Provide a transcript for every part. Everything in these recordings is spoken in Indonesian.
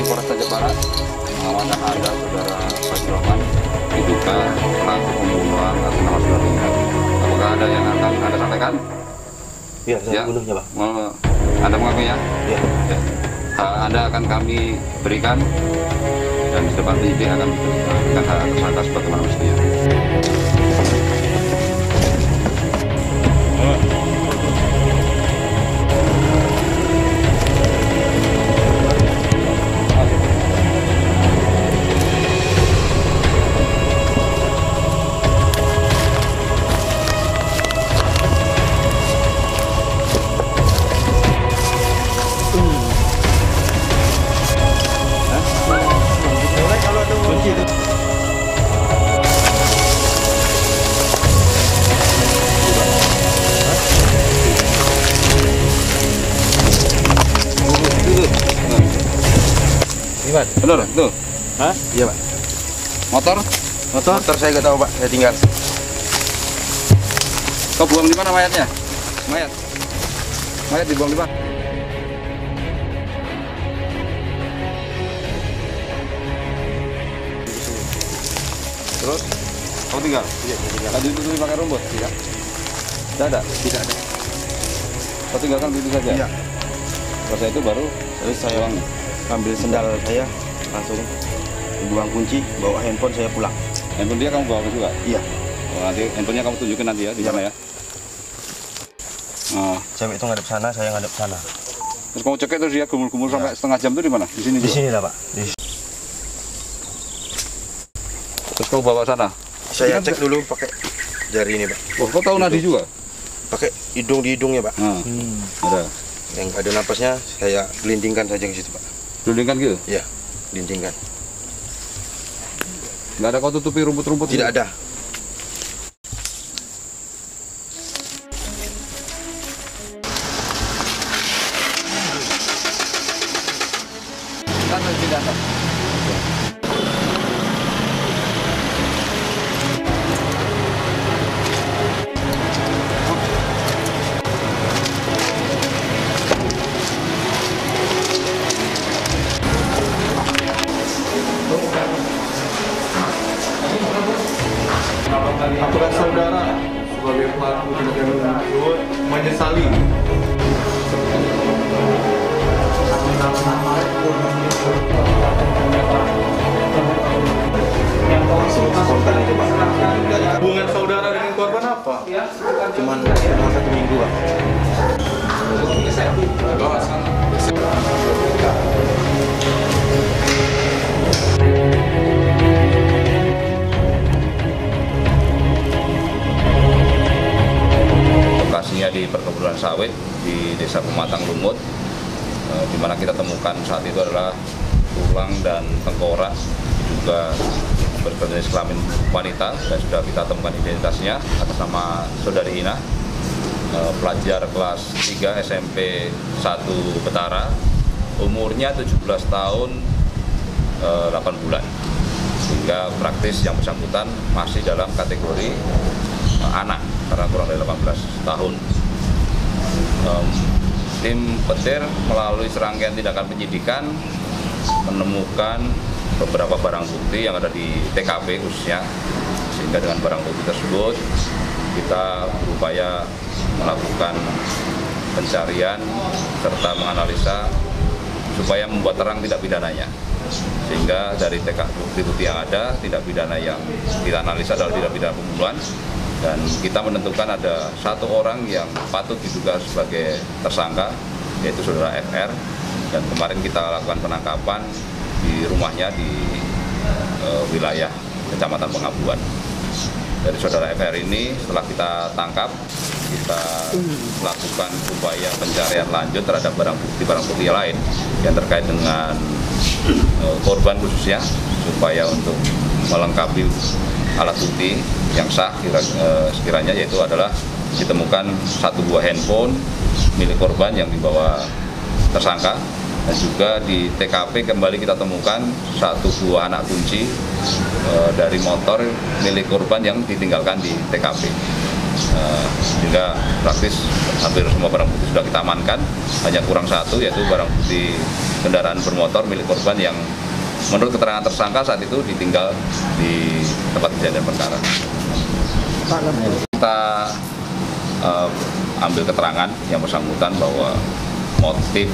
Polresta Jepara mengamankan ada saudara Fajrul Rahman diduga pelaku pembunuhan atas nama saudara Ingat. Apakah ada yang akan Anda sampaikan? Iya, saya bunuhnya, Pak. Anda mengakui ya? Iya. Ya. Anda akan kami berikan dan di depan penyidik akan memberikan hak tersangka sebagaimana mestinya. Benar, tuh. Hah? Iya, Pak. Motor? Motor saya nggak tahu, Pak. Saya tinggal. Kau buang di mana mayatnya? Mayat dibuang di mana? Terus? Kau tinggal? Iya, saya tinggal. Tadi itu pakai rumput? Tidak. Tidak ada? Tidak ada. Kau tinggalkan begitu saja? Iya. Setelah itu baru Terus saya ambil sendal saya, langsung buang kunci, bawa handphone saya pulang. handphone dia kamu bawa juga? Iya. Oh, nanti handphonenya kamu tunjukin nanti ya di sana ya. Nah, Cewek itu ngadep sana, saya ngadep sana. terus kamu cekek terus dia gumul-gumul sampai setengah jam itu di mana? Di sini Di juga? sini lah, Pak. Terus kamu bawa sana? Saya cek dulu pakai jari ini, Pak. Oh, kau tahu nadi juga? Pakai hidung di hidungnya, Pak. Nah, ada. Yang ada napasnya saya gelintingkan saja ke situ, Pak. Gelindingkan gitu? Iya, gelintingkan. Nggak ada kau tutupi rumput-rumput? Tidak ada. Tidak ada. Apakah saudara sebagai pelaku tindak pidana tersebut menyesali hubungan saudara dengan korban apa? Cuman 1 minggu, Pak. Lokasinya di perkebunan sawit di Desa Pematang Lumut, di mana kita temukan saat itu adalah tulang dan tengkorak juga berjenis kelamin wanita dan sudah kita temukan identitasnya atas nama Saudari Ina, pelajar kelas 3 SMP 1 Betara, umurnya 17 tahun 8 bulan, sehingga praktis yang bersangkutan masih dalam kategori anak karena kurang dari 18 tahun. Tim petir melalui serangkaian tindakan penyidikan menemukan beberapa barang bukti yang ada di TKP khususnya, sehingga dengan barang bukti tersebut kita berupaya melakukan pencarian serta menganalisa supaya membuat terang tindak pidananya, sehingga dari bukti-bukti yang ada tindak pidana yang kita analisa adalah tindak pidana pembunuhan, dan kita menentukan ada 1 orang yang patut diduga sebagai tersangka, yaitu saudara FR, dan kemarin kita lakukan penangkapan di rumahnya di wilayah Kecamatan Pengabuan. Dari saudara FR ini setelah kita tangkap, kita melakukan upaya pencarian lanjut terhadap barang bukti lain yang terkait dengan korban khususnya, supaya untuk melengkapi alat bukti yang sah sekiranya, yaitu adalah ditemukan 1 buah handphone milik korban yang dibawa tersangka, dan juga di TKP kembali kita temukan 1 buah anak kunci dari motor milik korban yang ditinggalkan di TKP. Sehingga praktis hampir semua barang bukti sudah kita amankan, hanya kurang satu yaitu barang bukti kendaraan bermotor milik korban yang menurut keterangan tersangka saat itu ditinggal di tempat kejadian perkara. Kita ambil keterangan yang bersangkutan bahwa motif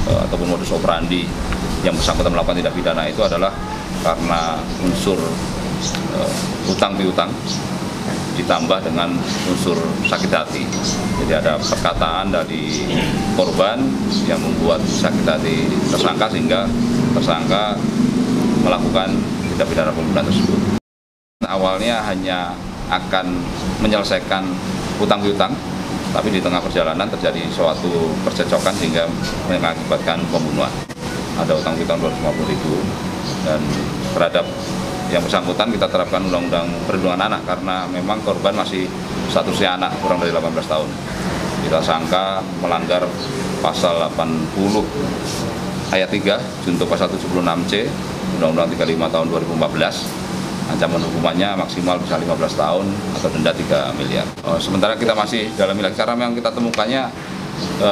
ataupun modus operandi yang bersangkutan melakukan tindak pidana itu adalah karena unsur hutang piutang ditambah dengan unsur sakit hati. Jadi ada perkataan dari korban yang membuat sakit hati tersangka sehingga tersangka melakukan tindak pidana pembunuhan tersebut. Awalnya hanya akan menyelesaikan hutang piutang, tapi di tengah perjalanan terjadi suatu percecokan sehingga mengakibatkan pembunuhan. Ada hutang piutang 250.000 dan terhadap yang bersangkutan kita terapkan undang-undang perlindungan anak karena memang korban masih statusnya anak kurang dari 18 tahun. Kita sangka melanggar pasal 80 ayat 3 junto pasal 76C Undang-Undang 35 tahun 2014. Ancaman hukumannya maksimal bisa 15 tahun atau denda 3 miliar. Sementara kita masih dalam lagi karena memang kita temukannya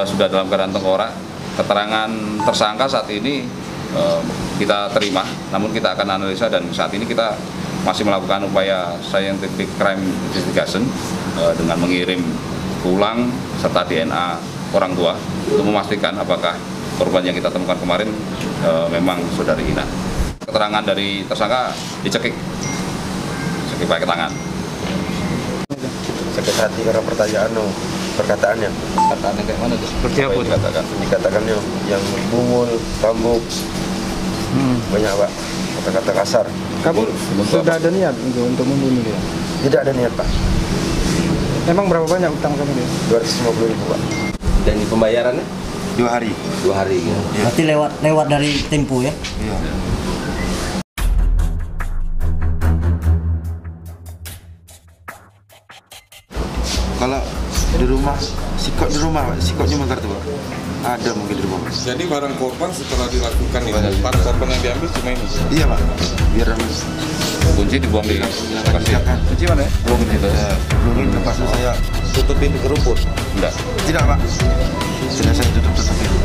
sudah dalam keadaan tengkorak. Keterangan tersangka saat ini kita terima, namun kita akan analisa dan saat ini kita masih melakukan upaya scientific crime investigation dengan mengirim pulang serta DNA orang tua untuk memastikan apakah korban yang kita temukan kemarin memang saudari Ina. Keterangan dari tersangka dicekik pakai tangan. Sakit hati karena perkataannya. Perkataannya kayak mana tuh? Seperti apa dikatakannya yang bungul, tambuk, banyak Pak, kata-kata kasar. Kamu sudah ada niat untuk membunuh dia? Tidak ada niat Pak. Emang berapa banyak utang kamu dia? 250.000 Pak. Dan di pembayarannya 2 hari. 2 hari gitu. Ya. Berarti lewat dari Tempo ya? Iya. Kalau di rumah, sikotnya mangkar tuh Pak. Ada mungkin di rumah Pak. Jadi barang korban setelah dilakukan itu, barang korban yang diambil cuma ini? Iya Pak, biar Kunci dibuang di lokasi. Kunci mana ya? Buang di situ. belum lepas itu saya Tutup pintu ke rumput. Enggak. tidak Pak. Sudah saya tutup itu.